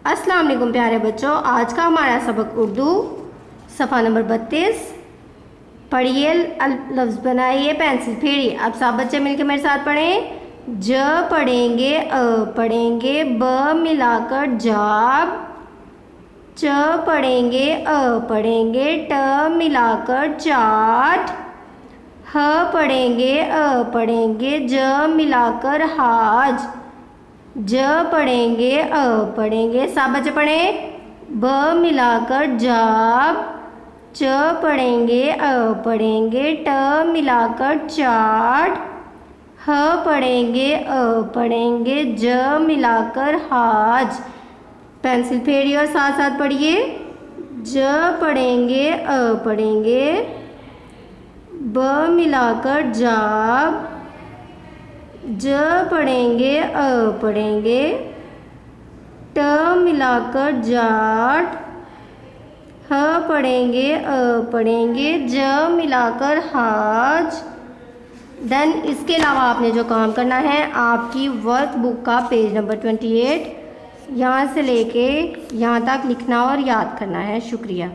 अस्सलाम वालेकुम प्यारे बच्चों, आज का हमारा सबक उर्दू सफ़ा नंबर 32। पढ़िए, लफ्ज़ बनाइए, पेंसिल फेरिए। अब सब बच्चे मिलकर मेरे साथ पढ़ें। ज पढ़ेंगे, अ पढ़ेंगे, ब मिलाकर जाब, च पढ़ेंगे, अ पढ़ेंगे, ट मिलाकर चाट, ह पढ़ेंगे, अ पढ़ेंगे, ज मिलाकर हाज, ज पढ़ेंगे, अ पढ़ेंगे, सब बच्चे पढ़ें। ब मिलाकर जाब, च पढ़ेंगे, अ पढ़ेंगे, ट मिलाकर चाट, ह पढ़ेंगे, अ पढ़ेंगे, ज मिलाकर हाज। पेंसिल फेरिए और साथ साथ पढ़िए। ज पढ़ेंगे, अ पढ़ेंगे, ब मिलाकर जाब, ज पढ़ेंगे, अ पढ़ेंगे, ट मिलाकर जाट, ह पढ़ेंगे, अ पढ़ेंगे, ज मिलाकर हाज। देन इसके अलावा आपने जो काम करना है, आपकी वर्क बुक का पेज नंबर 28 यहाँ से लेके यहाँ तक लिखना और याद करना है। शुक्रिया।